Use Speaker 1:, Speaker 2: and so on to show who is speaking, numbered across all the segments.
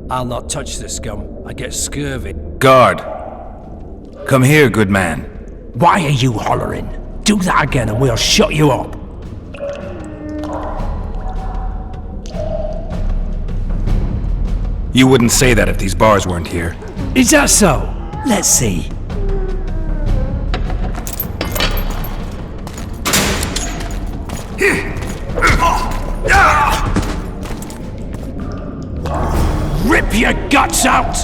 Speaker 1: I'll not touch the scum. I get scurvy.
Speaker 2: Guard! Come here, good man.
Speaker 1: Why are you hollering? Do that again and we'll shut you up.
Speaker 2: You wouldn't say that if these bars weren't here.
Speaker 1: Is that so? Let's see. Rip your guts out!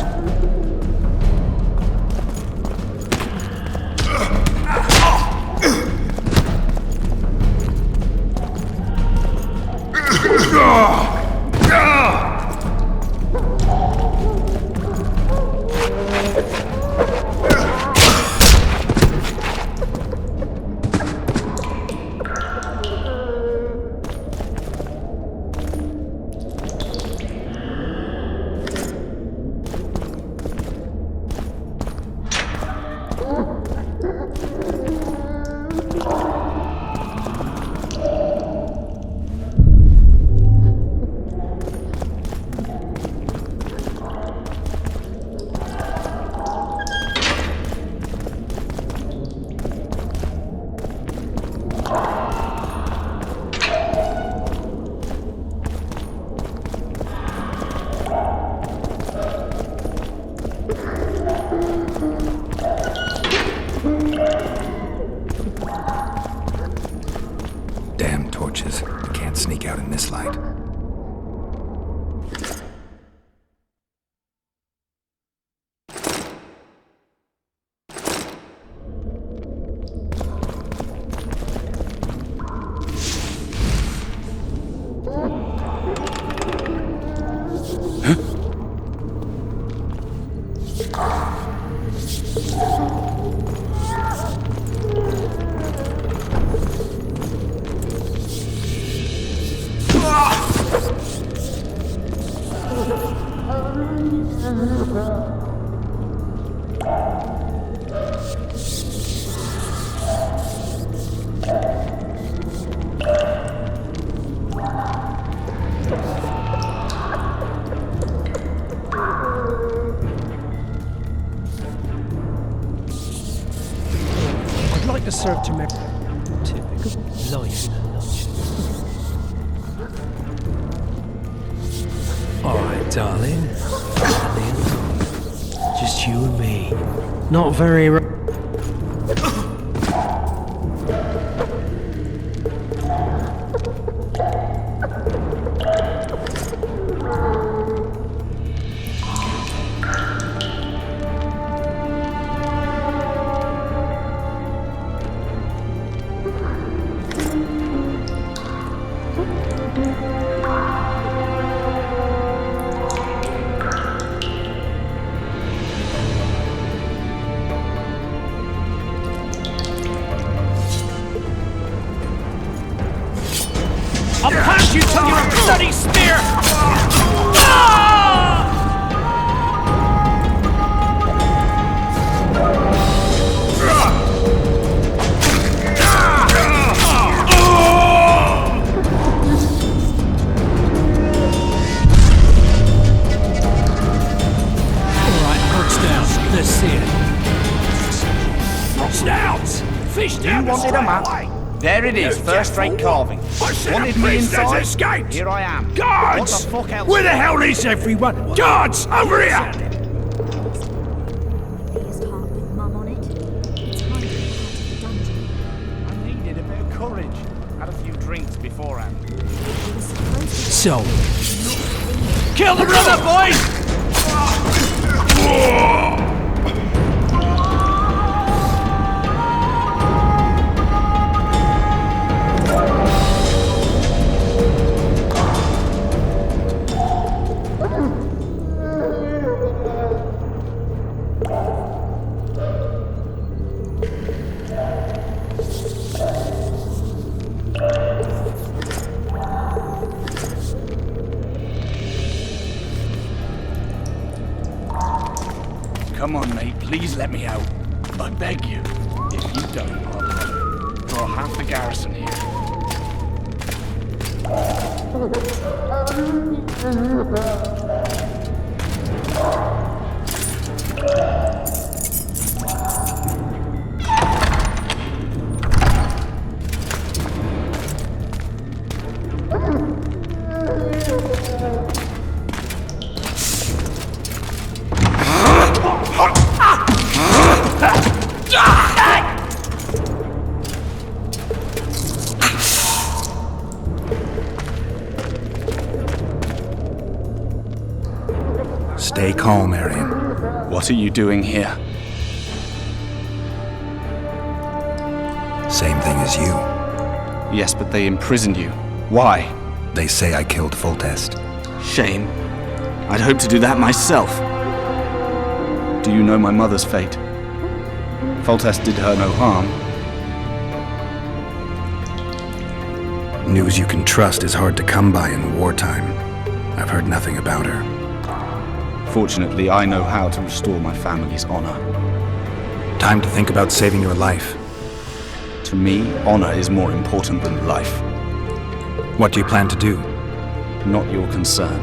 Speaker 2: Damn torches. You can't sneak out in this light.
Speaker 1: I'd like to serve to make typical life in a nutshell. Alright, darling. Just you and me. Not very... I'll punch you till you're a bloody spear! Alright, hooks down. Let's see it. Snouts! Fish down!
Speaker 3: You wanted a map? There it is, first-rate carving. Wanted me inside?
Speaker 1: Escaped.
Speaker 3: Here I am.
Speaker 1: Guards!
Speaker 3: What the fuck else?
Speaker 1: Where the hell is everyone? Guards, over here!
Speaker 4: Biggest heart with Mum on it. It's hiding part of the dungeon.
Speaker 3: I needed a bit of courage. Had a few drinks beforehand.
Speaker 4: It was supposed to
Speaker 1: So, kill the brother, boys!
Speaker 3: Come on, mate. Please let me out. I beg you. If you don't, I'll draw half the garrison here.
Speaker 2: Stay calm, Arian.
Speaker 3: What are you doing here?
Speaker 2: Same thing as you.
Speaker 3: Yes, but they imprisoned you. Why?
Speaker 2: They say I killed Foltest.
Speaker 3: Shame. I'd hoped to do that myself. Do you know my mother's fate? Foltest did her no harm.
Speaker 2: News you can trust is hard to come by in wartime. I've heard nothing about her.
Speaker 3: Fortunately, I know how to restore my family's honor.
Speaker 2: Time to think about saving your life.
Speaker 3: To me, honor is more important than life.
Speaker 2: What do you plan to do?
Speaker 3: Not your concern.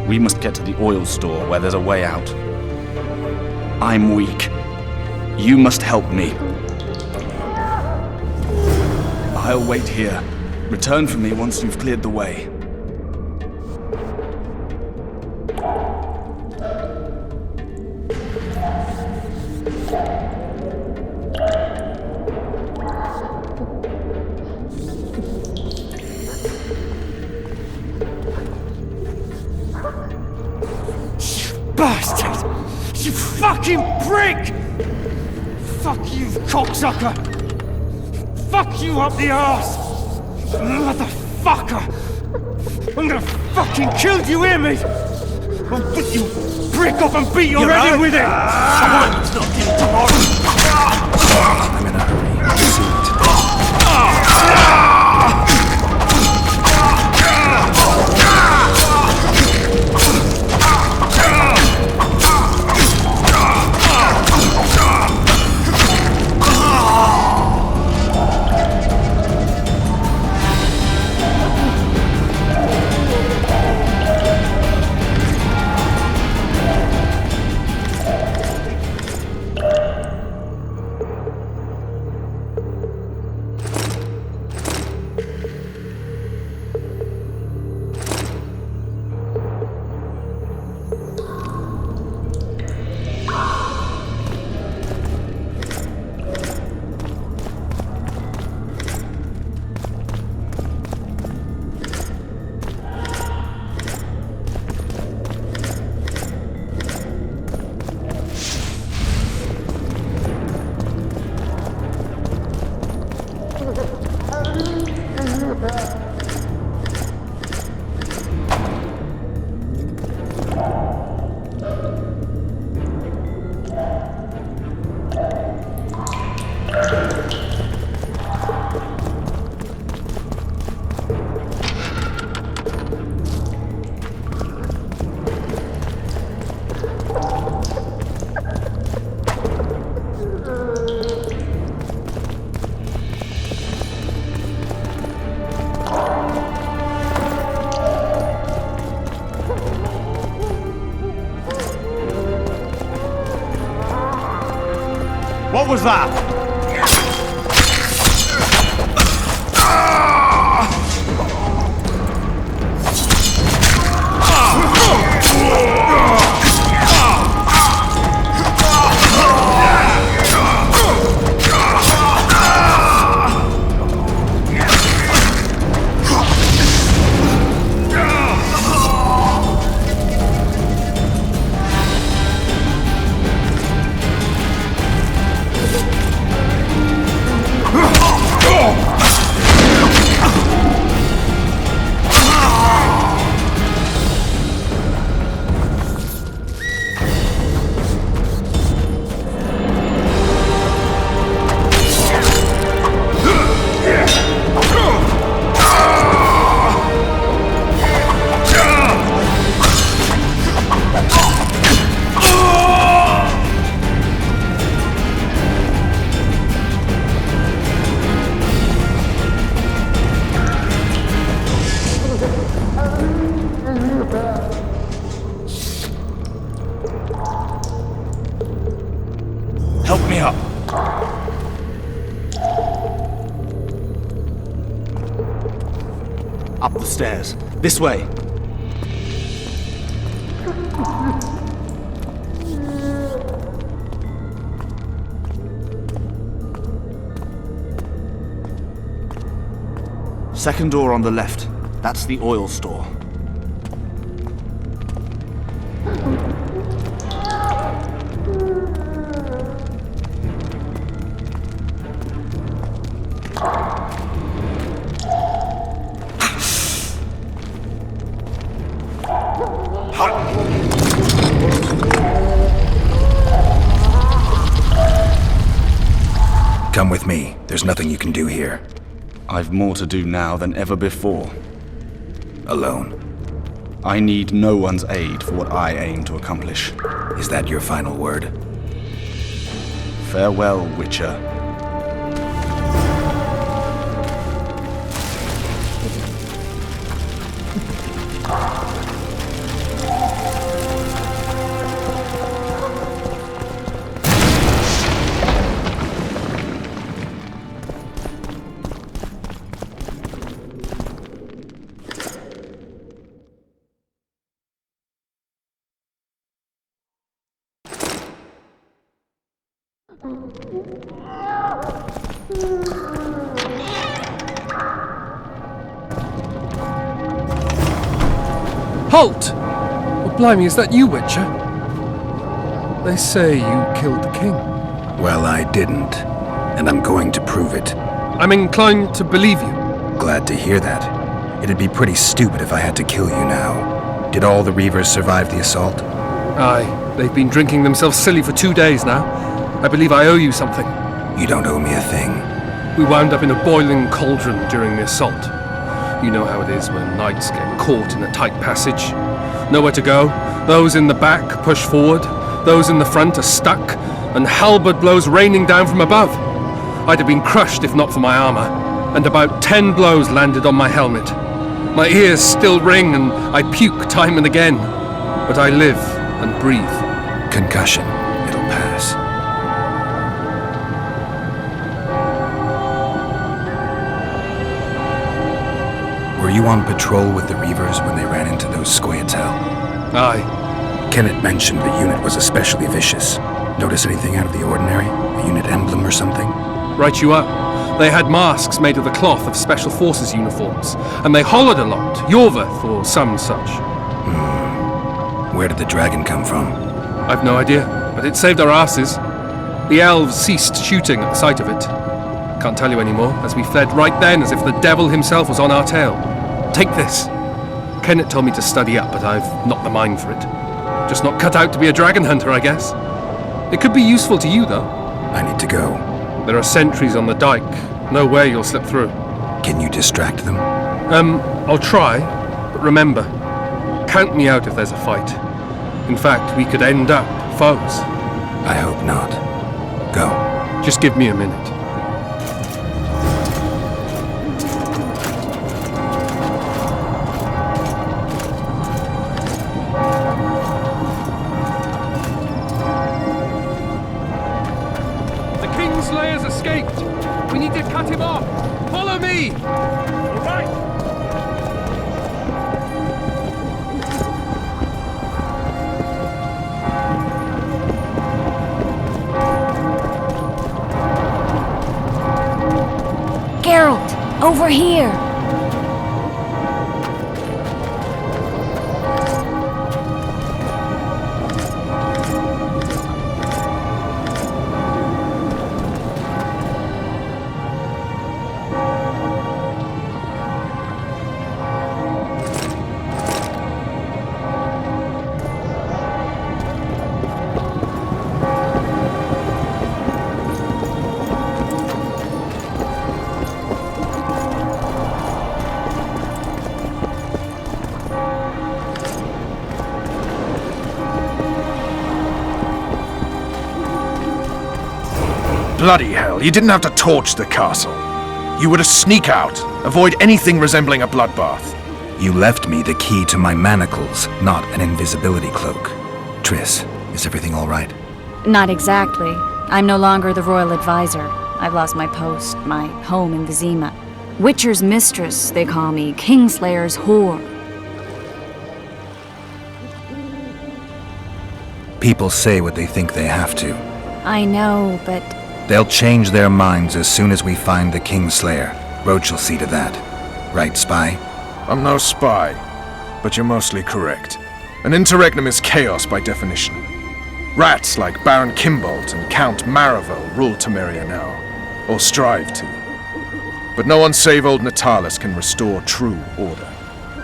Speaker 3: We must get to the oil store where there's a way out. I'm weak. You must help me. I'll wait here. Return for me once you've cleared the way.
Speaker 1: Bastard! You fucking prick! Fuck you, cocksucker! Fuck you up the arse! Motherfucker! I'm gonna fucking kill you, hear me? I'll put you prick up and beat your head in with it! Someone's not in tomorrow!
Speaker 2: I'm in a hurry. See it.
Speaker 3: What was that? Help me up. Up the stairs. This way. Second door on the left. That's the oil store.
Speaker 2: Come with me. There's nothing you can do here.
Speaker 3: I've more to do now than ever before.
Speaker 2: Alone.
Speaker 3: I need no one's aid for what I aim to accomplish.
Speaker 2: Is that your final word?
Speaker 3: Farewell, Witcher.
Speaker 5: Halt! Oh, blimey, is that you, Witcher? They say you killed the king.
Speaker 2: Well, I didn't. And I'm going to prove it.
Speaker 5: I'm inclined to believe you.
Speaker 2: Glad to hear that. It'd be pretty stupid if I had to kill you now. Did all the Reavers survive the assault?
Speaker 5: Aye, they've been drinking themselves silly for 2 days now. I believe I owe you something.
Speaker 2: You don't owe me a thing.
Speaker 5: We wound up in a boiling cauldron during the assault. You know how it is when knights get caught in a tight passage. Nowhere to go. Those in the back push forward. Those in the front are stuck. And halberd blows raining down from above. I'd have been crushed if not for my armor. And about 10 blows landed on my helmet. My ears still ring and I puke time and again. But I live and breathe.
Speaker 2: Concussion. It'll pass. Were you on patrol with the Reavers when they ran into those Scoia'tael?
Speaker 5: Aye.
Speaker 2: Kenneth mentioned the unit was especially vicious. Notice anything out of the ordinary? A unit emblem or something?
Speaker 5: Right you are. They had masks made of the cloth of Special Forces uniforms, and they hollered a lot, Yorveth or some such.
Speaker 2: Where did the dragon come from?
Speaker 5: I've no idea, but it saved our asses. The elves ceased shooting at the sight of it. Can't tell you anymore, as we fled right then as if the devil himself was on our tail. Take this. Kenneth told me to study up, but I've not the mind for it. Just not cut out to be a dragon hunter, I guess. It could be useful to you, though.
Speaker 2: I need to go.
Speaker 5: There are sentries on the dike. No way you'll slip through.
Speaker 2: Can you distract them?
Speaker 5: I'll try, but remember, count me out if there's a fight. In fact, we could end up foes.
Speaker 2: I hope not. Go.
Speaker 5: Just give me a minute. The Kingslayer's escaped. We need to cut him off. Follow me.
Speaker 1: All right.
Speaker 4: Geralt, over here!
Speaker 6: Bloody hell, you didn't have to torch the castle. You were to sneak out, avoid anything resembling a bloodbath.
Speaker 2: You left me the key to my manacles, not an invisibility cloak. Triss, is everything all right?
Speaker 4: Not exactly. I'm no longer the royal advisor. I've lost my post, my home in Vizima. Witcher's mistress, they call me. Kingslayer's whore.
Speaker 2: People say what they think they have to.
Speaker 4: I know, but
Speaker 2: They'll change their minds as soon as we find the Kingslayer. Roach will see to that. Right, Spy?
Speaker 6: I'm no spy, but you're mostly correct. An interregnum is chaos by definition. Rats like Baron Kimbolt and Count Maravel rule Temeria now, or strive to. But no one save old Natalis can restore true order.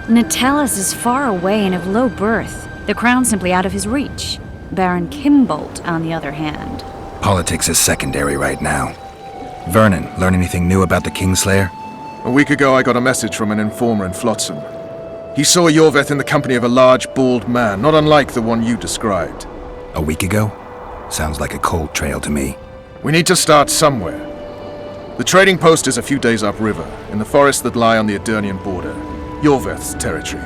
Speaker 4: Natalis is far away and of low birth. The crown's simply out of his reach. Baron Kimbolt, on the other hand.
Speaker 2: Politics is secondary right now. Vernon, learn anything new about the Kingslayer?
Speaker 6: A week ago, I got a message from an informer in Flotsam. He saw Yorveth in the company of a large, bald man, not unlike the one you described.
Speaker 2: A week ago? Sounds like a cold trail to me.
Speaker 6: We need to start somewhere. The trading post is a few days upriver, in the forests that lie on the Aedirnian border. Yorveth's territory.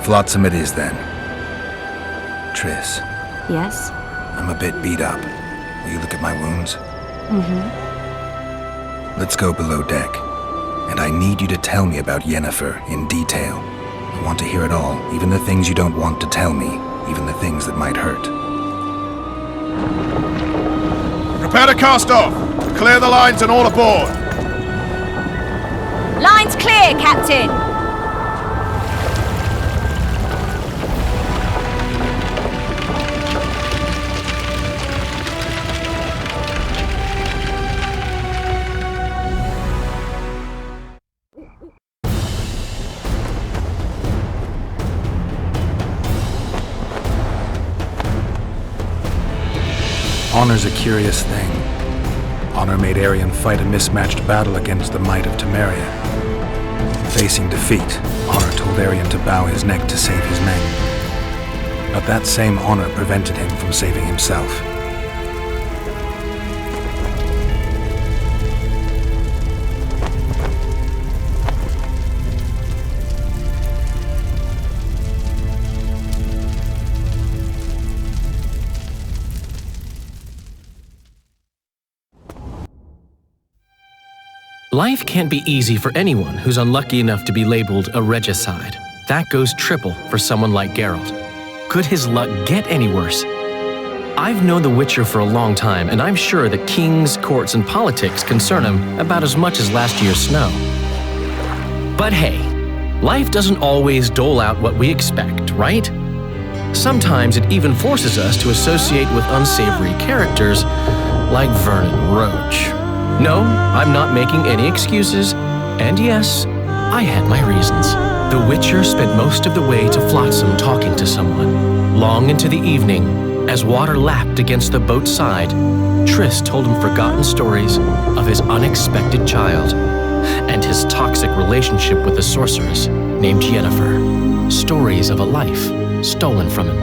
Speaker 2: Flotsam it is, then. Triss,
Speaker 4: Yes?
Speaker 2: I'm a bit beat up. Will you look at my wounds? Let's go below deck. And I need you to tell me about Yennefer in detail. I want to hear it all, even the things you don't want to tell me, even the things that might hurt.
Speaker 6: Prepare to cast off! Clear the lines and all aboard!
Speaker 4: Line's clear, Captain!
Speaker 2: Honor's a curious thing. Honor made Arion fight a mismatched battle against the might of Temeria. Facing defeat, Honor told Arion to bow his neck to save his men. But that same honor prevented him from saving himself.
Speaker 7: Life can't be easy for anyone who's unlucky enough to be labeled a regicide. That goes triple for someone like Geralt. Could his luck get any worse? I've known the Witcher for a long time, and I'm sure that kings, courts, and politics concern him about as much as last year's snow. But hey, life doesn't always dole out what we expect, right? Sometimes it even forces us to associate with unsavory characters like Vernon Roach. No, I'm not making any excuses, and yes, I had my reasons. The Witcher spent most of the way to Flotsam talking to someone. Long into the evening, as water lapped against the boat's side, Triss told him forgotten stories of his unexpected child and his toxic relationship with a sorceress named Yennefer. Stories of a life stolen from him.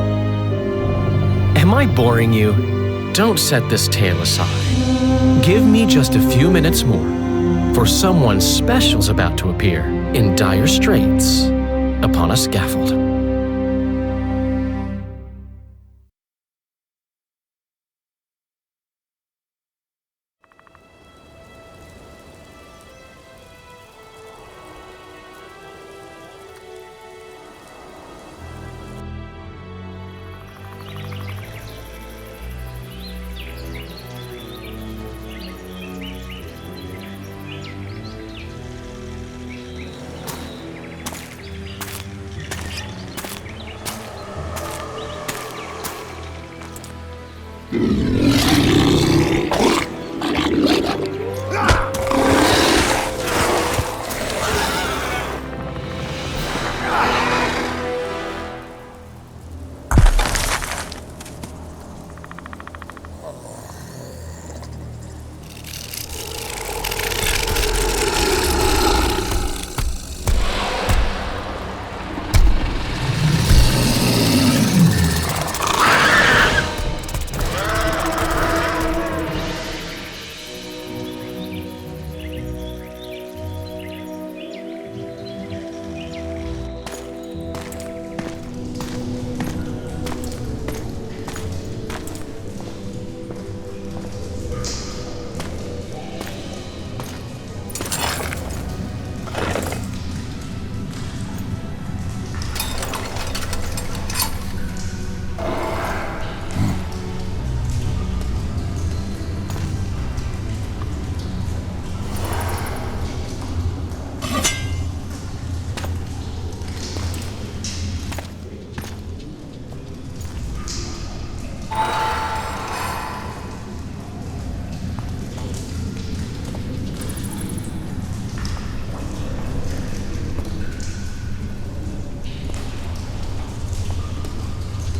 Speaker 7: Am I boring you? Don't set this tale aside. Give me just a few minutes more, for someone special's about to appear in dire straits upon a scaffold.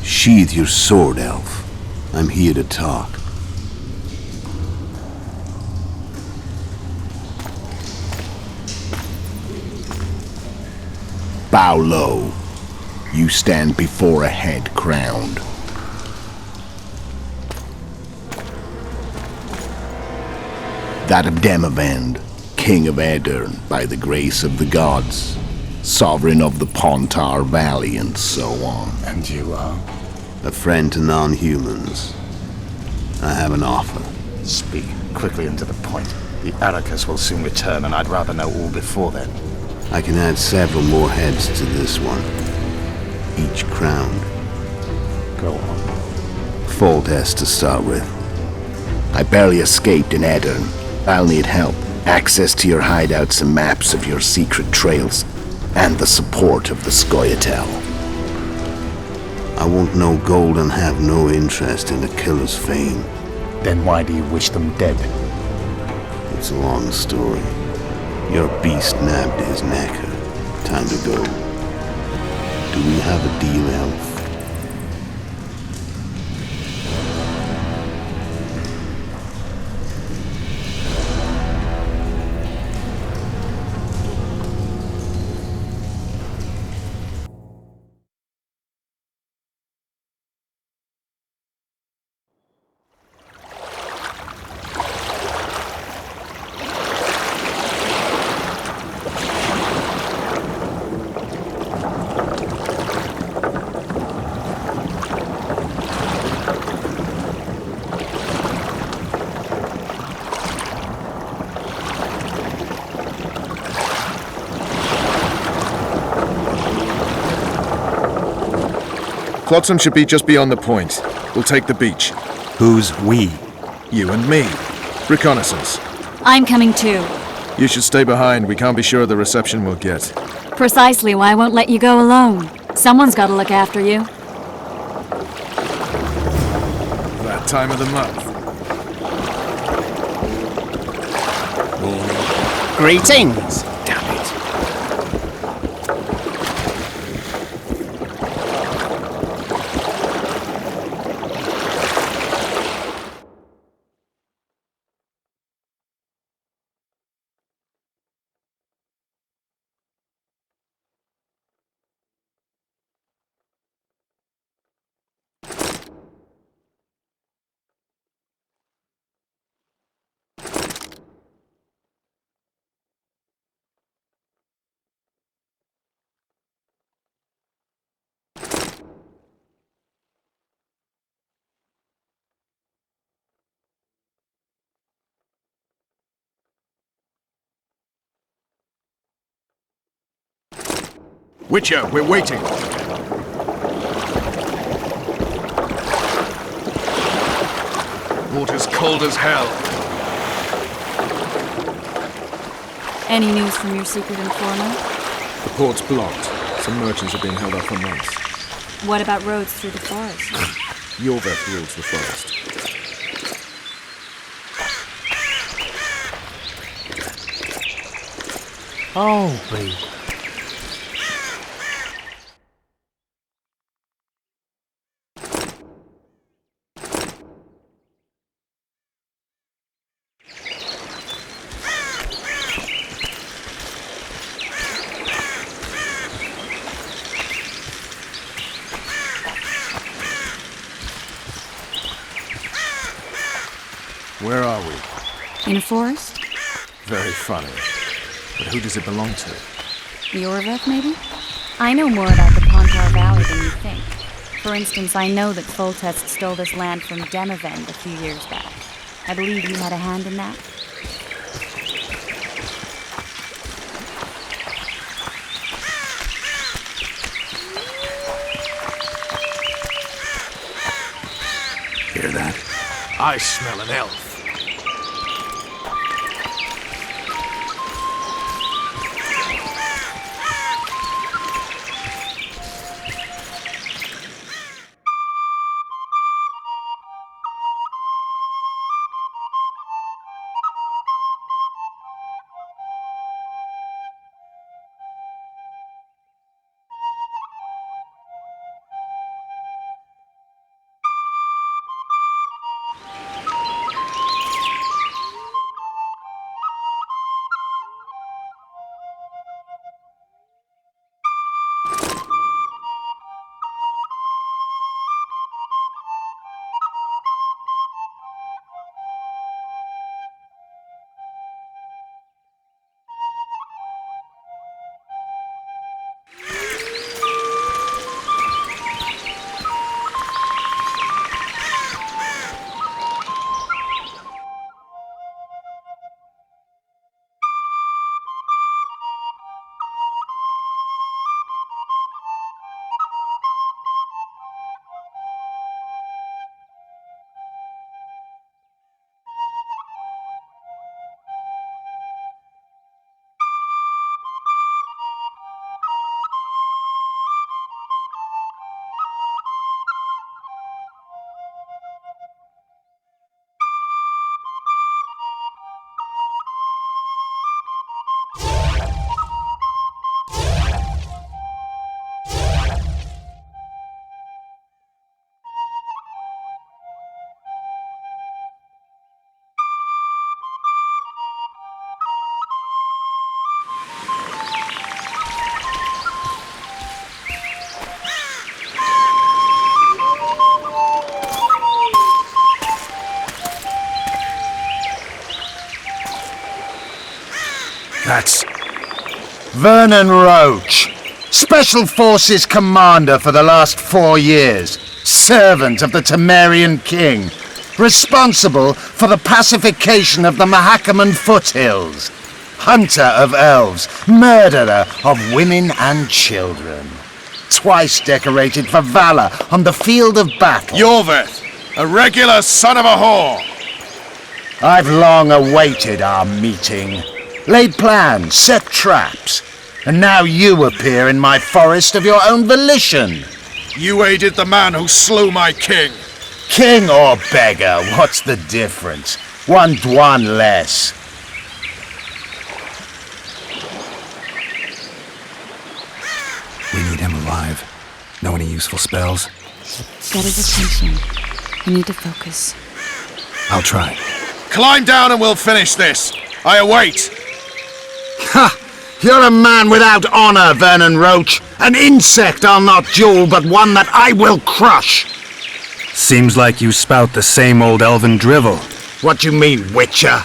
Speaker 8: Sheathe your sword, Elf. I'm here to talk. Bow low. You stand before a head crowned. That of Demavend, King of Aedirn by the grace of the gods, sovereign of the Pontar Valley, and so on.
Speaker 9: And you are?
Speaker 8: A friend to non-humans. I have an offer.
Speaker 9: Speak quickly and to the point. The Arrakis will soon return, and I'd rather know all before then.
Speaker 8: I can add several more heads to this one, each crowned.
Speaker 9: Go on.
Speaker 8: Foltest to start with. I barely escaped in Aedirn. I'll need help. Access to your hideouts and maps of your secret trails, and the support of the Scoia'tael. I want no gold and have no interest in a killer's fame.
Speaker 9: Then why do you wish them dead?
Speaker 8: It's a long story. Your beast nabbed his necker. Time to go. Do we have a deal, Elf?
Speaker 6: Flotsam should be just beyond the point. We'll take the beach.
Speaker 2: Who's we?
Speaker 6: You and me. Reconnaissance.
Speaker 4: I'm coming too.
Speaker 6: You should stay behind. We can't be sure of the reception we'll get.
Speaker 4: Precisely why I won't let you go alone. Someone's got to look after you.
Speaker 6: That time of the month.
Speaker 1: Greetings.
Speaker 6: Damn it. Witcher, we're waiting. Water's cold as hell.
Speaker 4: Any news from your secret informant?
Speaker 6: The port's blocked. Some merchants are being held up for months.
Speaker 4: What about roads through the forest?
Speaker 6: Yorveth rules the forest.
Speaker 1: Oh, baby.
Speaker 6: Where are we?
Speaker 4: In a forest?
Speaker 6: Very funny. But who does it belong to?
Speaker 4: The Orveth, maybe? I know more about the Pontar Valley than you think. For instance, I know that Foltest stole this land from Demavend a few years back. I believe you had a hand in that.
Speaker 8: Hear that?
Speaker 1: I smell an elf.
Speaker 6: rats?
Speaker 9: Vernon Roach, Special Forces Commander for the last 4 years, servant of the Temerian King, responsible for the pacification of the Mahakaman foothills, hunter of elves, murderer of women and children. Twice decorated for valor on the field of battle.
Speaker 6: Yorveth, a regular son of a whore.
Speaker 9: I've long awaited our meeting, laid plans, set traps, and now you appear in my forest of your own volition.
Speaker 6: You aided the man who slew my king.
Speaker 9: King or beggar, what's the difference? One Dwan less.
Speaker 2: We need him alive. Know any useful spells?
Speaker 4: Get his attention. We need to focus.
Speaker 2: I'll try.
Speaker 6: Climb down and we'll finish this. I await.
Speaker 9: Ha! You're a man without honor, Vernon Roach. An insect I'll not duel, but one that I will crush.
Speaker 2: Seems like you spout the same old elven drivel.
Speaker 9: What you mean, Witcher?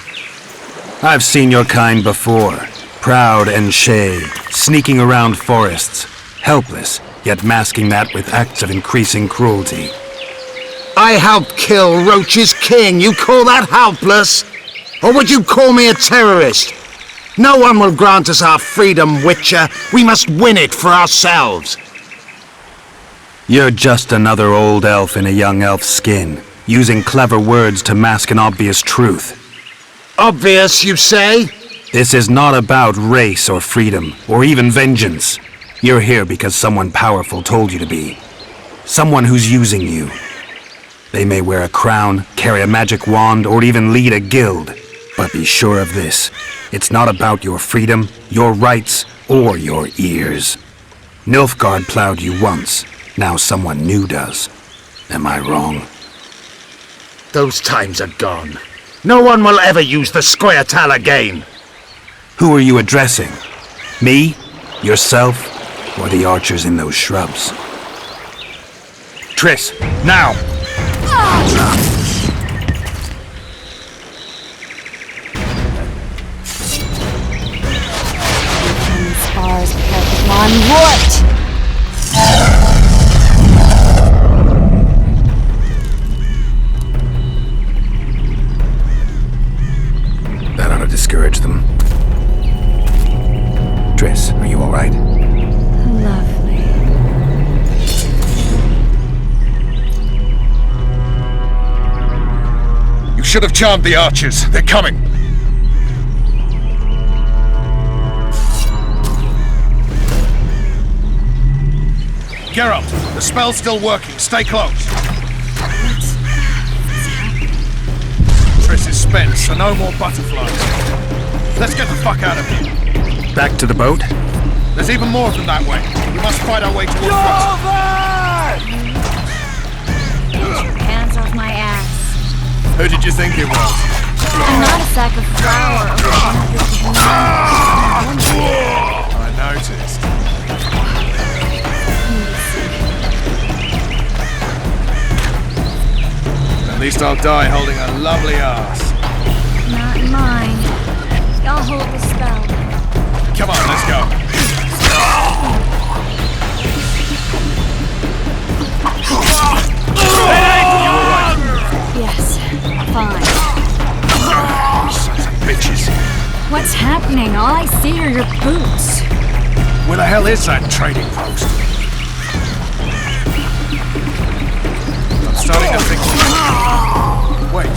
Speaker 2: I've seen your kind before. Proud and shay, sneaking around forests. Helpless, yet masking that with acts of increasing cruelty.
Speaker 9: I helped kill Roach's king. You call that helpless? Or would you call me a terrorist? No one will grant us our freedom, Witcher. We must win it for ourselves.
Speaker 2: You're just another old elf in a young elf's skin, using clever words to mask an obvious truth.
Speaker 9: Obvious, you say?
Speaker 2: This is not about race or freedom, or even vengeance. You're here because someone powerful told you to be. Someone who's using you. They may wear a crown, carry a magic wand, or even lead a guild. But be sure of this. It's not about your freedom, your rights, or your ears. Nilfgaard plowed you once. Now someone new does. Am I wrong?
Speaker 9: Those times are gone. No one will ever use the Scoia'tael again.
Speaker 2: Who are you addressing? Me? Yourself? Or the archers in those shrubs? Triss, now!
Speaker 4: Spars Pokemon Root!
Speaker 2: That ought to discourage them. Triss, are you alright?
Speaker 4: Lovely.
Speaker 6: You should have charmed the archers. They're coming. Geralt, the spell's still working. Stay close. Triss is spent, so no more butterflies. Let's get the fuck out of here.
Speaker 2: Back to the boat?
Speaker 6: There's even more of them that way. We must fight our way towards
Speaker 4: Get your hands off my ass.
Speaker 6: Who did you think it was?
Speaker 4: I'm not a sack of flour
Speaker 6: I noticed. At least I'll die holding a lovely ass.
Speaker 4: Not mine. I'll hold the spell.
Speaker 6: Come on, let's go.
Speaker 4: Yes, fine.
Speaker 6: Sons of bitches.
Speaker 4: What's happening? All I see are your boots.
Speaker 6: Where the hell is that trading post? I'm starting to think... Wait,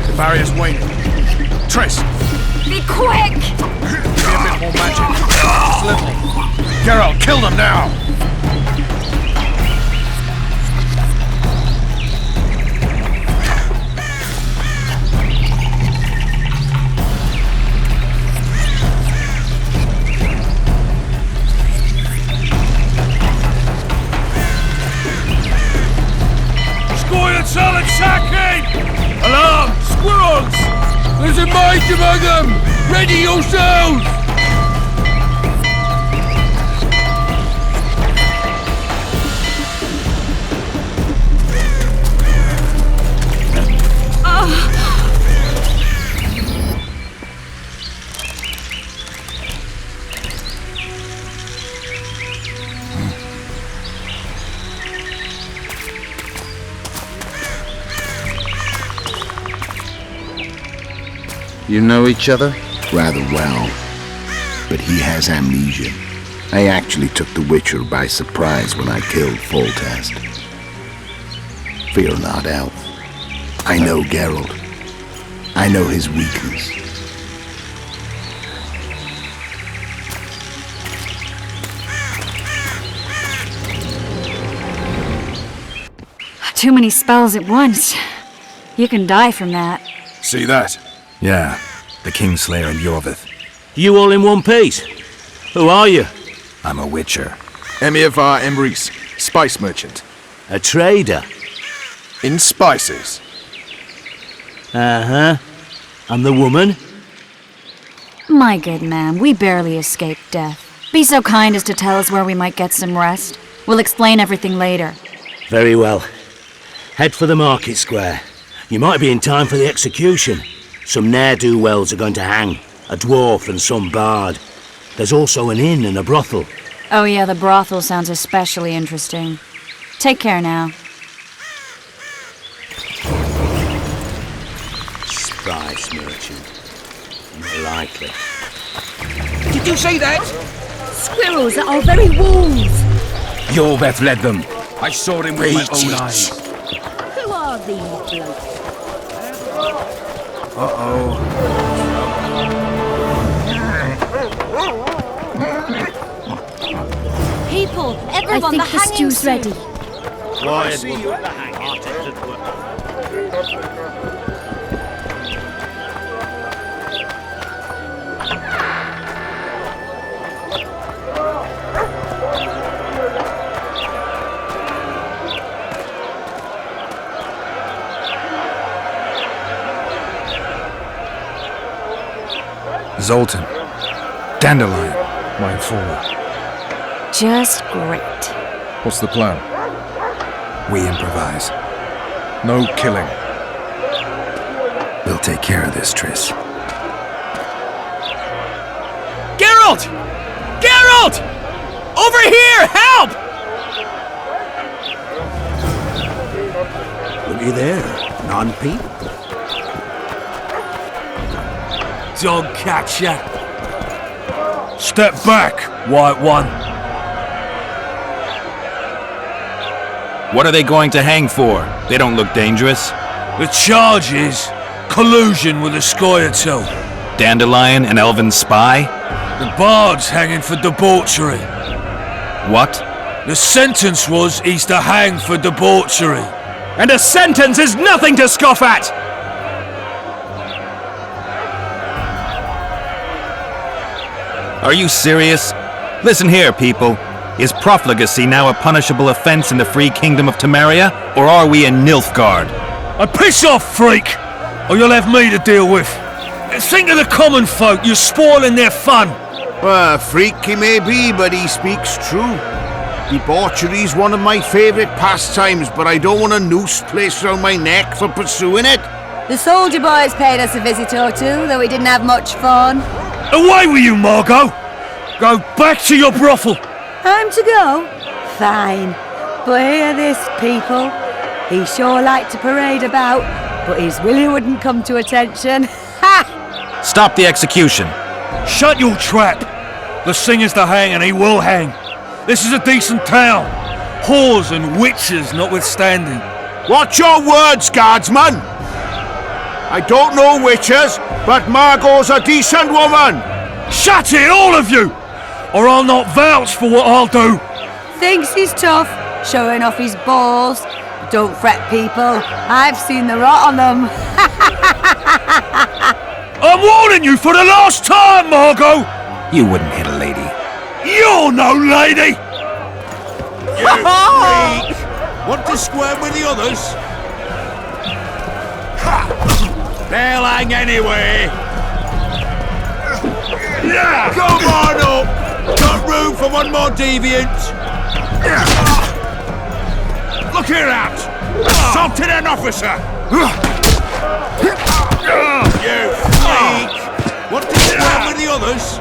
Speaker 6: the barrier's waning. Triss,
Speaker 4: Be quick!
Speaker 6: give me a bit more magic. Just a little. Geralt, kill them now!
Speaker 1: Squirtle attacking! Alarm! Squirrels! There's a mage among them! Ready yourselves!
Speaker 9: You know each other?
Speaker 8: Rather well, but he has amnesia. I actually took the Witcher by surprise when I killed Foltest. Fear not, Elf. I know Geralt. I know his weakness.
Speaker 4: Too many spells at once. You can die from that.
Speaker 6: See that?
Speaker 2: Yeah, the Kingslayer and Yorvith.
Speaker 1: You all in one piece? Who are you?
Speaker 2: I'm a Witcher.
Speaker 6: Emir var Emrys, spice merchant.
Speaker 1: A trader?
Speaker 6: In spices.
Speaker 1: Uh-huh. And the woman?
Speaker 4: My good man, we barely escaped death. Be so kind as to tell us where we might get some rest. We'll explain everything later.
Speaker 1: Very well. Head for the market square. You might be in time for the execution. Some ne'er-do-wells are going to hang. A dwarf and some bard. There's also an inn and a brothel.
Speaker 4: Oh yeah, the brothel sounds especially interesting. Take care now.
Speaker 1: Spice merchant. Not likely.
Speaker 10: Did you see that? Squirrels at our very walls.
Speaker 11: Yorveth led them. I saw him with my own eyes.
Speaker 10: Who are these blokes? People, everyone, the stew's ready.
Speaker 1: Quiet. See you at the hang.
Speaker 2: Zoltan. Dandelion. My informer.
Speaker 4: Just great.
Speaker 6: What's the plan?
Speaker 2: We improvise.
Speaker 6: No killing.
Speaker 2: We'll take care of this, Triss.
Speaker 11: Geralt! Geralt! Over here! Help!
Speaker 1: Look you there, non-people.
Speaker 11: Dog catcher. Step back, White One.
Speaker 2: What are they going to hang for? They don't look dangerous.
Speaker 11: The charge is collusion with a Scoia'tael.
Speaker 2: Dandelion, an elven spy?
Speaker 11: The bard's hanging for debauchery.
Speaker 2: What?
Speaker 11: The sentence was he's to hang for debauchery.
Speaker 2: And a sentence is nothing to scoff at! Are you serious? Listen here, people. Is profligacy now a punishable offense in the free kingdom of Temeria, or are we in Nilfgaard?
Speaker 11: Piss off, freak! Or you'll have me to deal with. Think of the common folk, you're spoiling their fun.
Speaker 9: Well, freak he may be, but he speaks true. Debauchery's one of my favourite pastimes, but I don't want a noose placed around my neck for pursuing it.
Speaker 10: The soldier boys paid us a visit or two, though we didn't have much fun.
Speaker 11: Away with you, Margot! Go back to your brothel!
Speaker 10: Time to go? Fine. But hear this, people. He sure liked to parade about, but his willy wouldn't come to attention. Ha!
Speaker 2: Stop the execution.
Speaker 11: Shut your trap! The singer's to hang and he will hang. This is a decent town. Whores and witches notwithstanding.
Speaker 9: Watch your words, guardsman! I don't know witches, but Margot's a decent woman!
Speaker 11: Shut it, all of you! Or I'll not vouch for what I'll do!
Speaker 10: Thinks he's tough, showing off his balls. Don't fret, people. I've seen the rot on them.
Speaker 11: I'm warning you for the last time, Margot!
Speaker 2: You wouldn't hit a lady.
Speaker 11: You're no lady!
Speaker 9: You freak! Want to squirm with the others? They'll hang anyway! Come on up! Got room for one more deviant! Look here out! Assaulted an officer! You freak! Want to squirm with the others?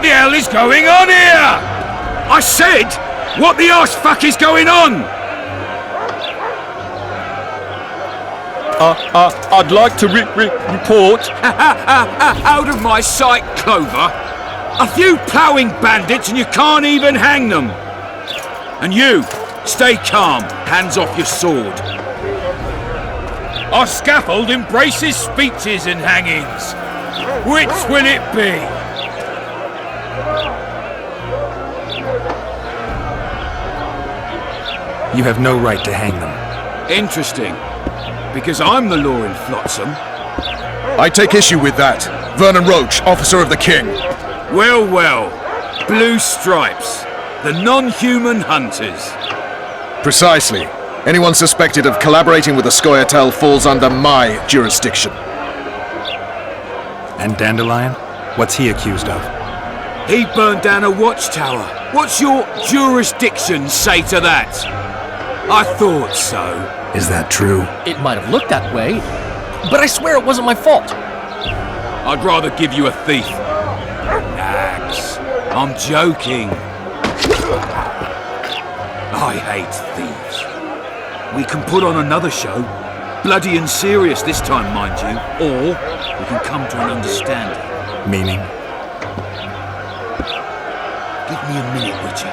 Speaker 11: What the hell is going on here? I said, what the arse fuck is going on?
Speaker 3: I'd like to report.
Speaker 11: Out of my sight, Clover. A few ploughing bandits and you can't even hang them. And you, stay calm, hands off your sword. Our scaffold embraces speeches and hangings. Which will it be?
Speaker 2: You have no right to hang them.
Speaker 11: Interesting. Because I'm the law in Flotsam.
Speaker 6: I take issue with that. Vernon Roach, officer of the king.
Speaker 11: Well, well. Blue stripes. The non-human hunters.
Speaker 6: Precisely. Anyone suspected of collaborating with the Scoia'tael falls under my jurisdiction.
Speaker 2: And Dandelion? What's he accused of?
Speaker 11: He burned down a watchtower. What's your jurisdiction say to that? I thought so.
Speaker 2: Is that true?
Speaker 12: It might have looked that way, but I swear it wasn't my fault.
Speaker 11: I'd rather give you a thief. Nax, I'm joking. I hate thieves. We can put on another show. Bloody and serious this time, mind you. Or we can come to an understanding.
Speaker 2: Meaning?
Speaker 11: Give me a minute, Witcher.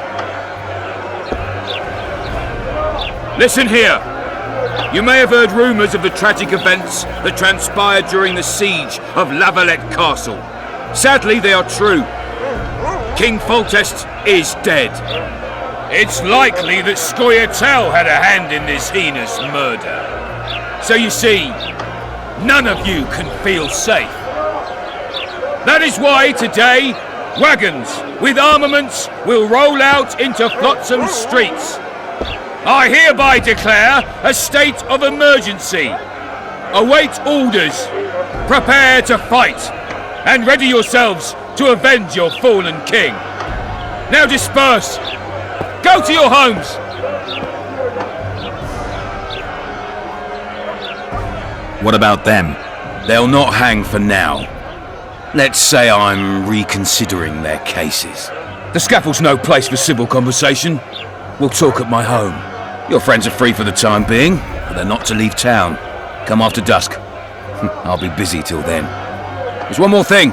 Speaker 11: Listen here. You may have heard rumours of the tragic events that transpired during the siege of Lavalette Castle. Sadly, they are true. King Foltest is dead. It's likely that Scoia'tael had a hand in this heinous murder. So you see, none of you can feel safe. That is why today, wagons with armaments will roll out into Flotsam's streets. I hereby declare a state of emergency. Await orders. Prepare to fight. And ready yourselves to avenge your fallen king. Now disperse. Go to your homes.
Speaker 1: What about them? They'll not hang for now. Let's say I'm reconsidering their cases.
Speaker 11: The scaffold's no place for civil conversation. We'll talk at my home.
Speaker 1: Your friends are free for the time being, but they're not to leave town. Come after dusk. I'll be busy till then. There's one more thing.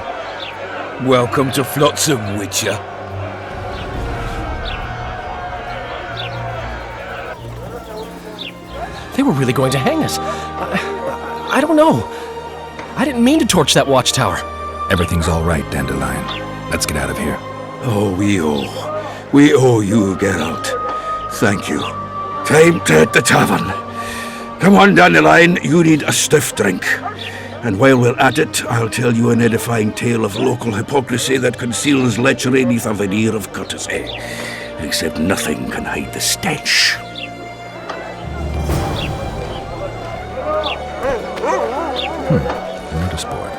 Speaker 11: Welcome to Flotsam, Witcher.
Speaker 12: They were really going to hang us. I don't know. I didn't mean to torch that watchtower.
Speaker 2: Everything's all right, Dandelion. Let's get out of here.
Speaker 13: Oh, we owe you, Geralt. Thank you. Time to hit the tavern. Come on, Dandelion, you need a stiff drink. And while we're at it, I'll tell you an edifying tale of local hypocrisy that conceals lechery neath a veneer of courtesy. Except nothing can hide the stench.
Speaker 2: Notice board.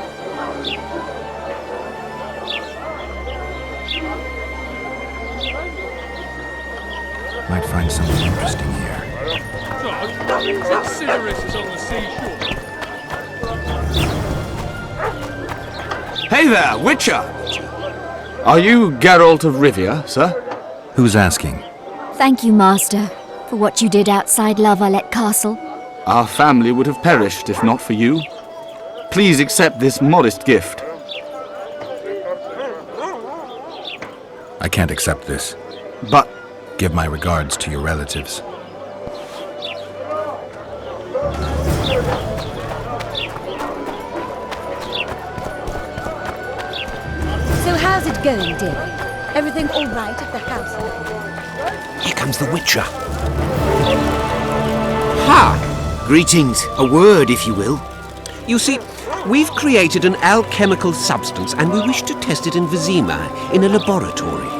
Speaker 2: Might find something interesting here.
Speaker 14: Hey there, Witcher! Are you Geralt of Rivia, sir?
Speaker 2: Who's asking?
Speaker 15: Thank you, Master, for what you did outside Lavalette Castle.
Speaker 14: Our family would have perished if not for you. Please accept this modest gift.
Speaker 2: I can't accept this.
Speaker 14: But...
Speaker 2: Give my regards to your relatives.
Speaker 10: So how's it going, dearie? Everything all right at the house?
Speaker 1: Here comes the Witcher.
Speaker 16: Ha! Greetings. A word, if you will. You see, we've created an alchemical substance and we wish to test it in Vizima, in a laboratory.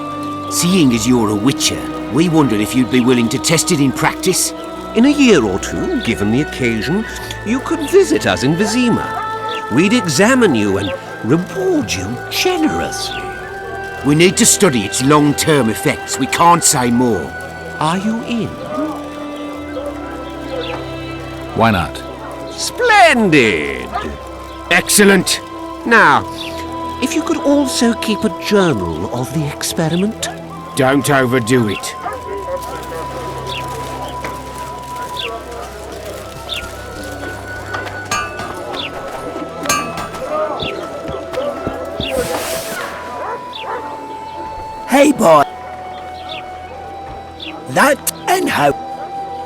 Speaker 16: Seeing as you're a witcher, we wondered if you'd be willing to test it in practice. In a year or two, given the occasion, you could visit us in Vizima. We'd examine you and reward you generously. We need to study its long-term effects. We can't say more. Are you in?
Speaker 2: Why not?
Speaker 16: Splendid! Excellent! Now, if you could also keep a journal of the experiment.
Speaker 17: Don't overdo it.
Speaker 1: Hey, boy. That and how...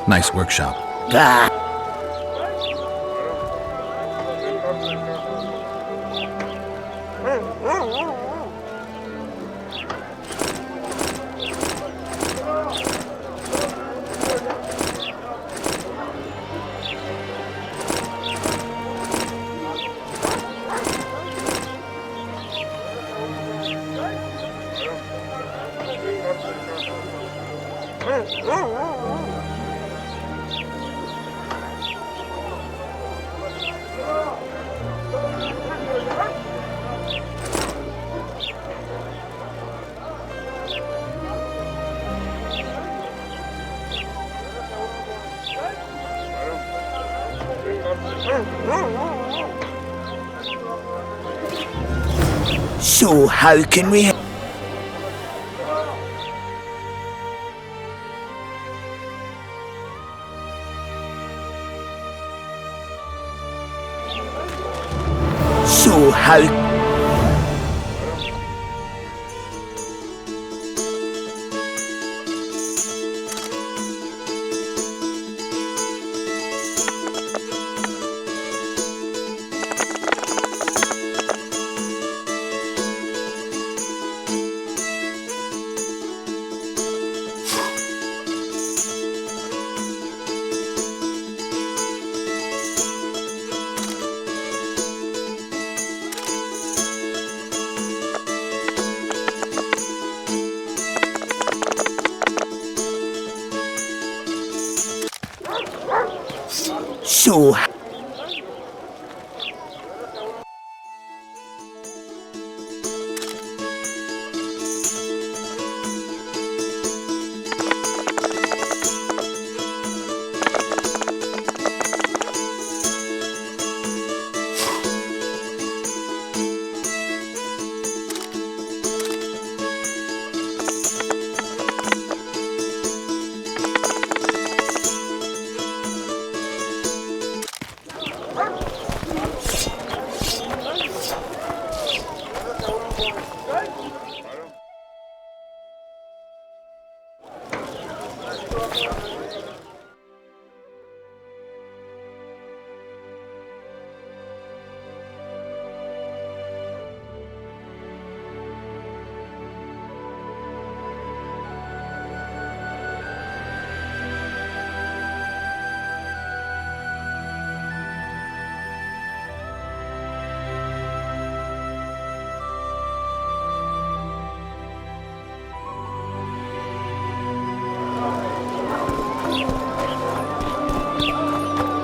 Speaker 2: Nice workshop.
Speaker 1: Bah. So how can we... So how... So...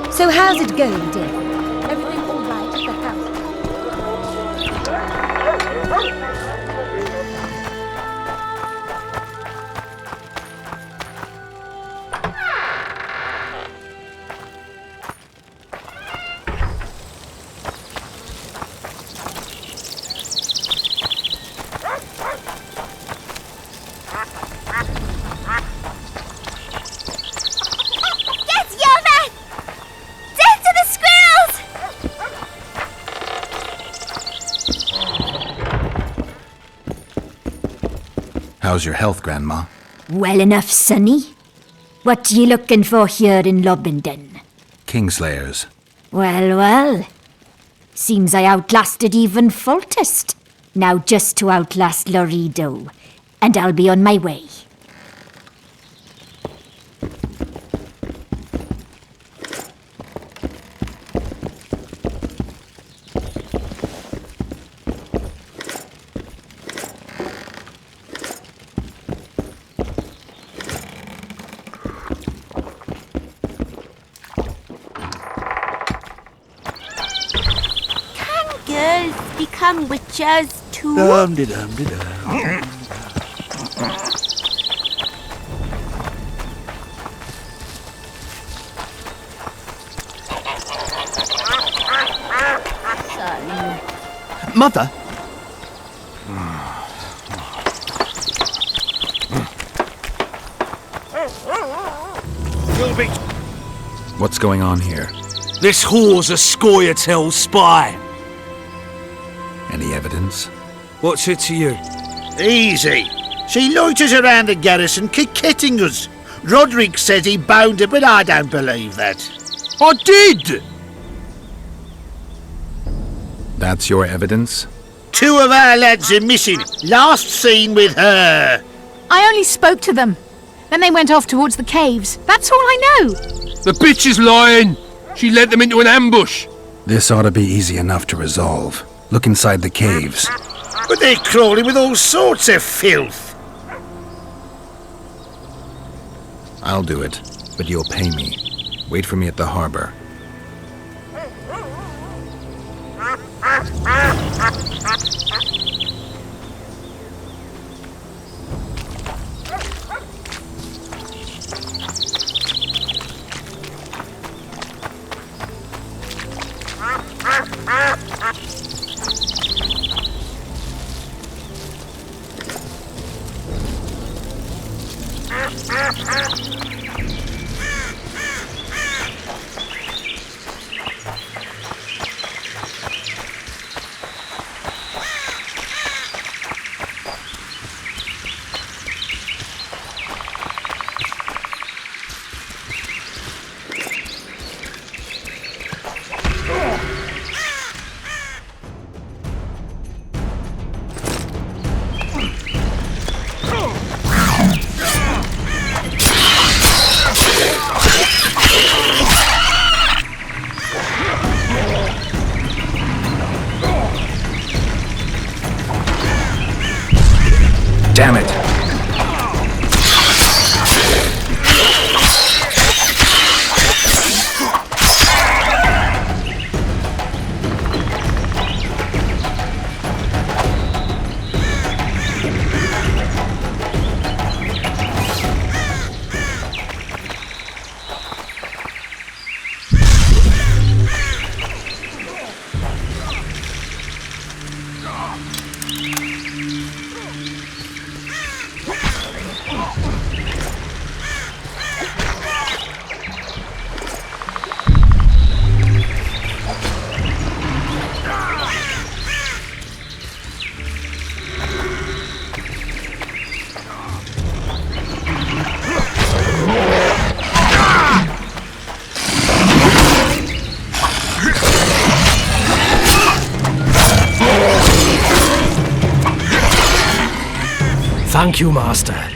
Speaker 10: So how's it going, dear? Everything all right at the house?
Speaker 2: How's your health, Grandma?
Speaker 15: Well enough, sonny. What you looking for here in Lobenden?
Speaker 2: Kingslayers.
Speaker 15: Well, well. Seems I outlasted even Foltest. Now just to outlast Lorido. And I'll be on my way.
Speaker 18: Become witches too?
Speaker 13: Dum-de-dum-de-dum.
Speaker 12: Mother,
Speaker 1: You'll be...
Speaker 2: What's going on here?
Speaker 1: This whore's a Scoia'tael spy.
Speaker 2: Any evidence?
Speaker 1: What's it to you?
Speaker 19: Easy. She loiters around the garrison, kick-kitting us. Roderick says he bound her, but I don't believe that.
Speaker 1: I did!
Speaker 2: That's your evidence?
Speaker 19: 2 of our lads are missing. Last seen with her.
Speaker 20: I only spoke to them. Then they went off towards the caves. That's all I know.
Speaker 5: The bitch is lying! She led them into an ambush!
Speaker 2: This ought to be easy enough to resolve. Look inside the caves.
Speaker 19: But they're crawling with all sorts of filth.
Speaker 2: I'll do it, but you'll pay me. Wait for me at the harbor. Damn it!
Speaker 12: Thank you, Master.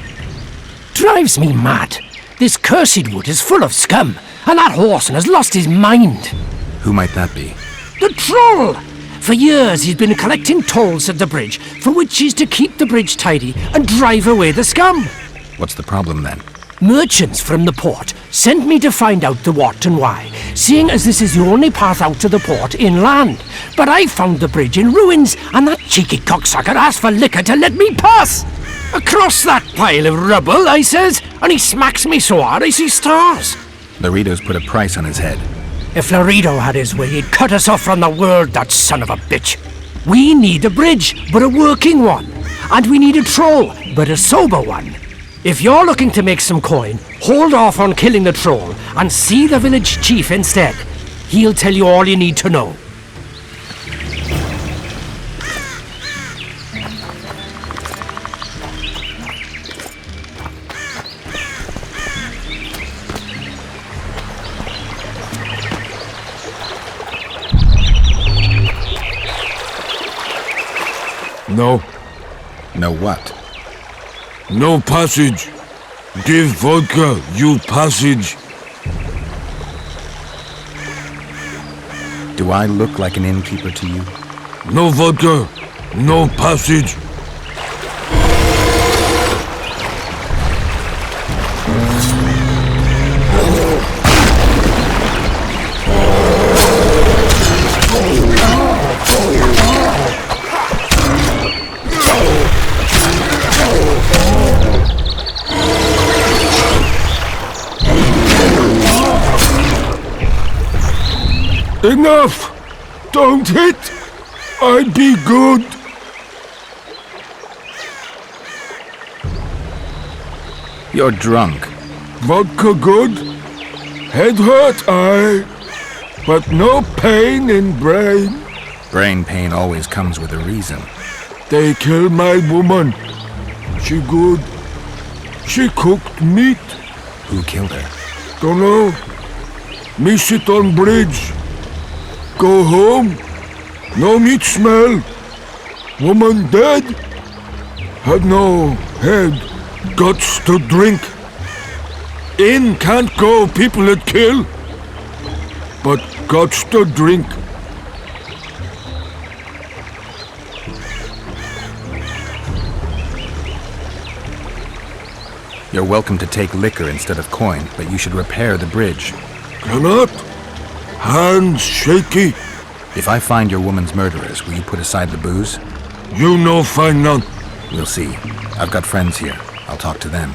Speaker 12: Drives me mad. This cursed wood is full of scum, and that horseman has lost his mind.
Speaker 2: Who might that be?
Speaker 12: The troll! For years he's been collecting tolls at the bridge, for which he's to keep the bridge tidy and drive away the scum.
Speaker 2: What's the problem then?
Speaker 12: Merchants from the port sent me to find out the what and why, seeing as this is the only path out to the port inland. But I found the bridge in ruins, and that cheeky cocksucker asked for liquor to let me pass. Across that pile of rubble, I says, and he smacks me so hard I see stars.
Speaker 2: Laredo's put a price on his head.
Speaker 12: If Laredo had his way, he'd cut us off from the world, that son of a bitch. We need a bridge, but a working one. And we need a troll, but a sober one. If you're looking to make some coin, hold off on killing the troll and see the village chief instead. He'll tell you all you need to know.
Speaker 13: No.
Speaker 2: No what?
Speaker 13: No passage. Give vodka, you passage.
Speaker 2: Do I look like an innkeeper to you?
Speaker 13: No vodka, no passage. Enough! Don't hit! I'd be good!
Speaker 2: You're drunk.
Speaker 13: Vodka good? Head hurt, aye, but no pain in brain.
Speaker 2: Brain pain always comes with a reason.
Speaker 13: They killed my woman. She good. She cooked meat.
Speaker 2: Who killed her?
Speaker 13: Dunno. Me sit on bridge. Go home. No meat smell. Woman dead. Had no head. Guts to drink. In can't go people that kill. But guts to drink.
Speaker 2: You're welcome to take liquor instead of coin, but you should repair the bridge.
Speaker 13: Cannot. Hands shaky.
Speaker 2: If I find your woman's murderers, will you put aside the booze?
Speaker 13: You no find none.
Speaker 2: We'll see. I've got friends here. I'll talk to them.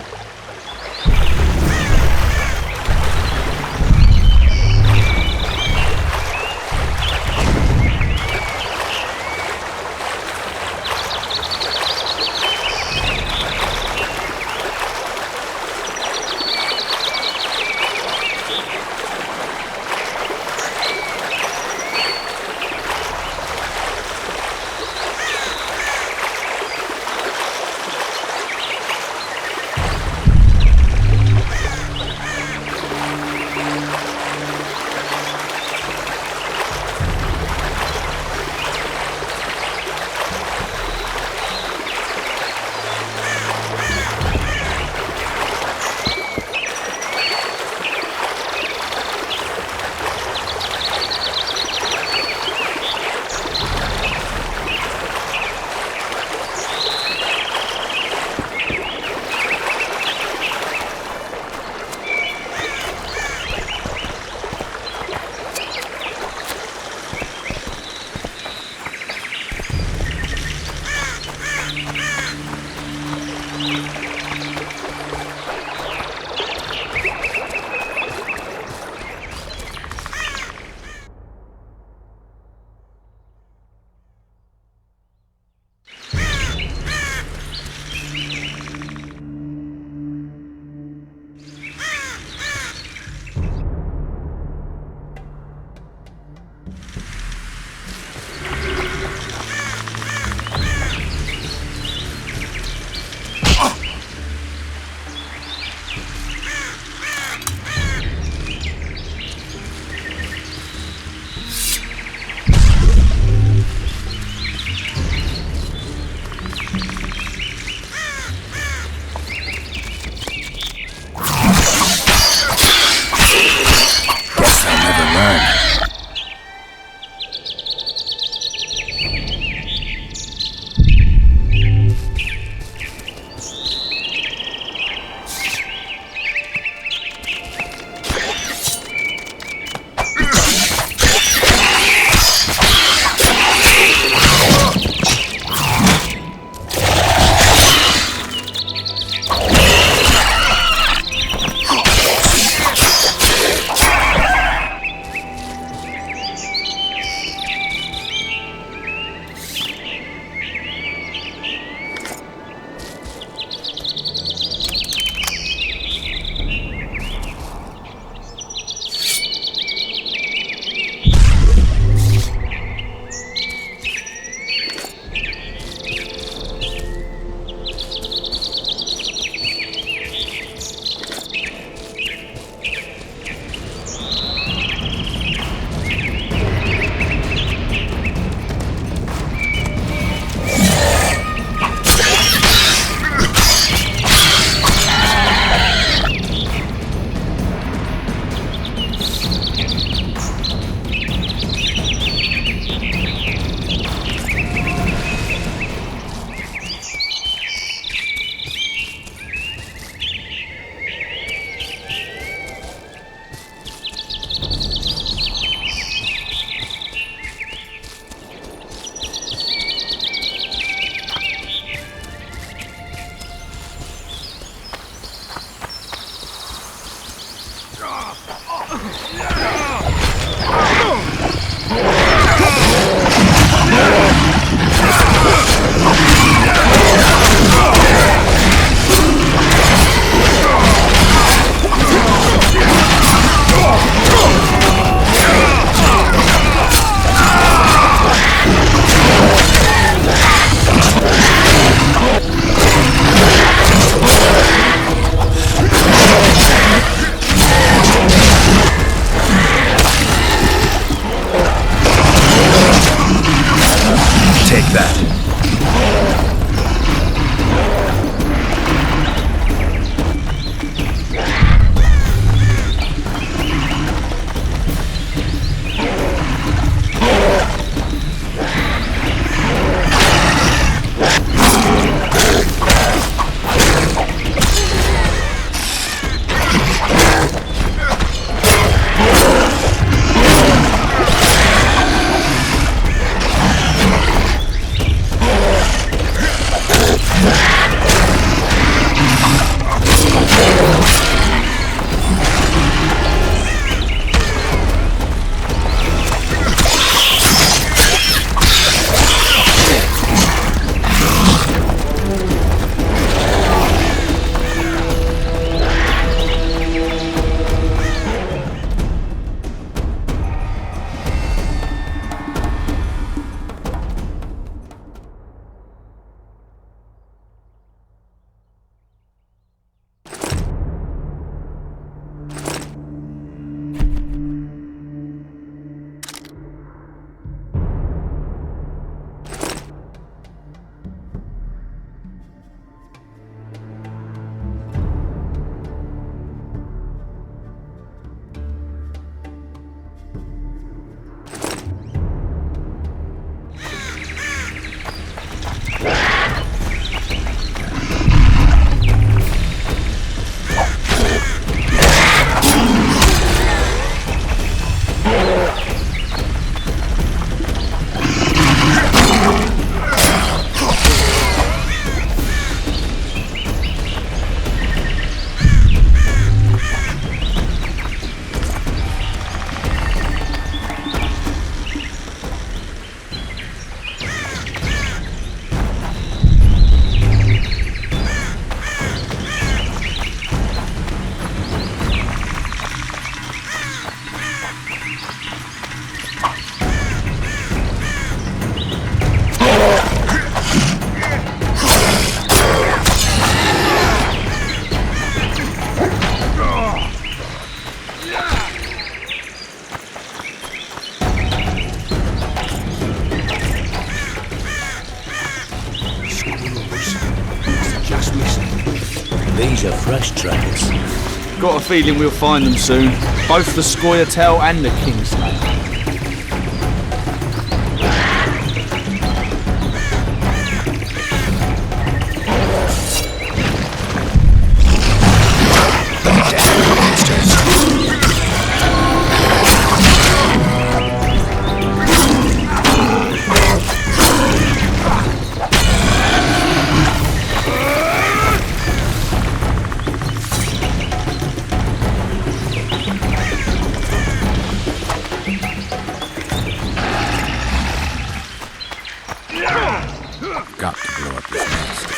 Speaker 1: fresh trails.
Speaker 3: Got a feeling we'll find them soon. Both the Scoia'tael and the Kingslayer.
Speaker 2: Got to blow up this nest.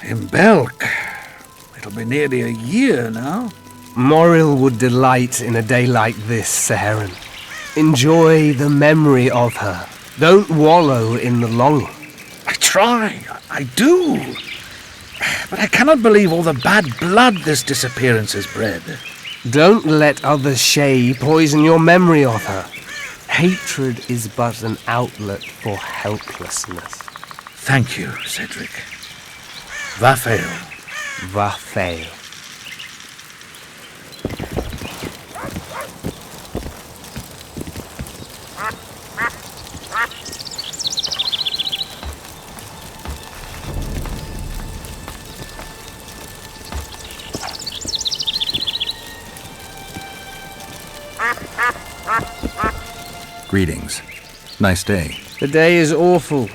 Speaker 13: In Belk. It'll be nearly a year now.
Speaker 21: Moril would delight in a day like this, Saharan. Enjoy the memory of her. Don't wallow in the longing.
Speaker 13: I try. I do. But I cannot believe all the bad blood this disappearance has bred.
Speaker 21: Don't let other Shay poison your memory of her. Hatred is but an outlet for helplessness.
Speaker 13: Thank you, Cedric. Vafael.
Speaker 21: Vafael.
Speaker 2: Greetings. Nice day.
Speaker 21: The day is awful.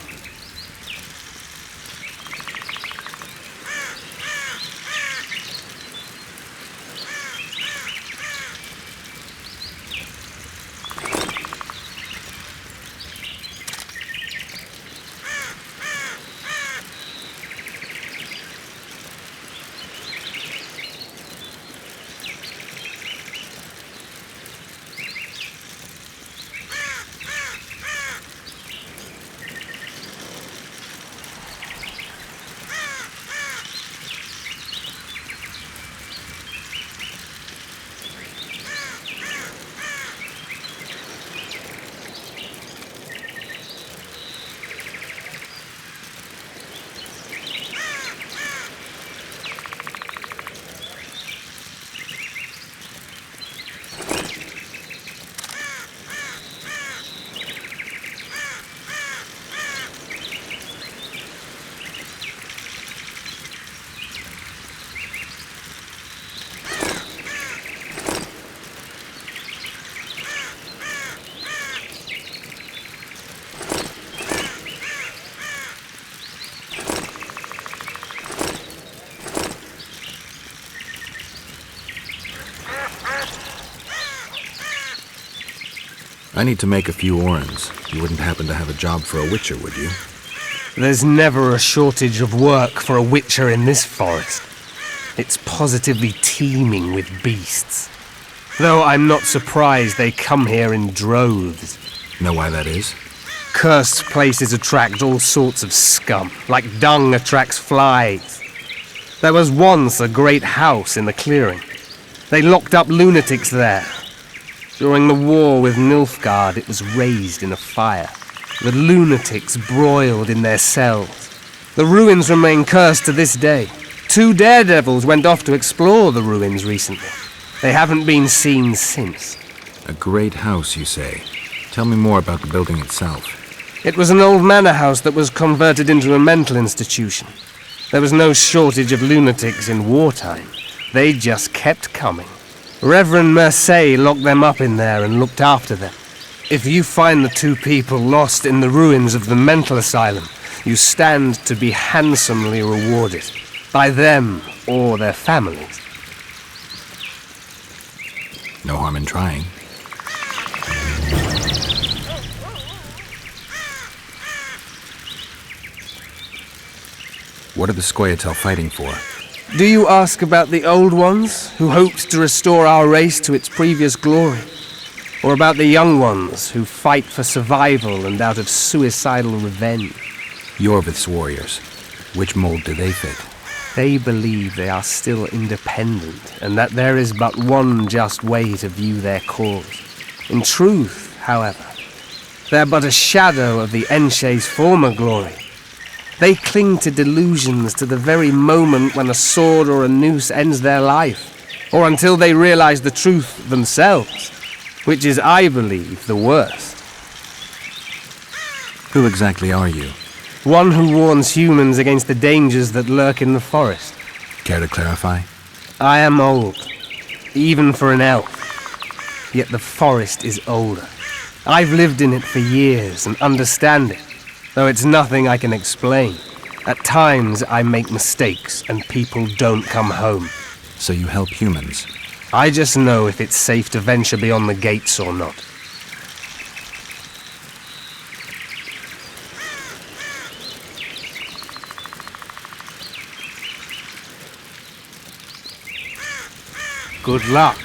Speaker 2: I need to make a few orens. You wouldn't happen to have a job for a witcher, would you?
Speaker 21: There's never a shortage of work for a witcher in this forest. It's positively teeming with beasts. Though I'm not surprised they come here in droves.
Speaker 2: Know why that is?
Speaker 21: Cursed places attract all sorts of scum, like dung attracts flies. There was once a great house in the clearing. They locked up lunatics there. During the war with Nilfgaard, it was raised in a fire. The lunatics broiled in their cells. The ruins remain cursed to this day. 2 daredevils went off to explore the ruins recently. They haven't been seen since.
Speaker 2: A great house, you say. Tell me more about the building itself.
Speaker 21: It was an old manor house that was converted into a mental institution. There was no shortage of lunatics in wartime. They just kept coming. Reverend Mercier locked them up in there and looked after them. If you find the 2 people lost in the ruins of the mental asylum, you stand to be handsomely rewarded. By them or their families.
Speaker 2: No harm in trying. What are the Scoia'tael fighting for?
Speaker 21: Do you ask about the old ones, who hoped to restore our race to its previous glory? Or about the young ones, who fight for survival and out of suicidal revenge?
Speaker 2: Yorvith's warriors. Which mold do they fit?
Speaker 21: They believe they are still independent, and that there is but one just way to view their cause. In truth, however, they're but a shadow of the Enshe's former glory. They cling to delusions to the very moment when a sword or a noose ends their life, or until they realize the truth themselves, which is, I believe, the worst.
Speaker 2: Who exactly are you?
Speaker 21: One who warns humans against the dangers that lurk in the forest.
Speaker 2: Care to clarify?
Speaker 21: I am old, even for an elf. Yet the forest is older. I've lived in it for years and understand it, though it's nothing I can explain. At times I make mistakes and people don't come home.
Speaker 2: So you help humans?
Speaker 21: I just know if it's safe to venture beyond the gates or not. Good luck.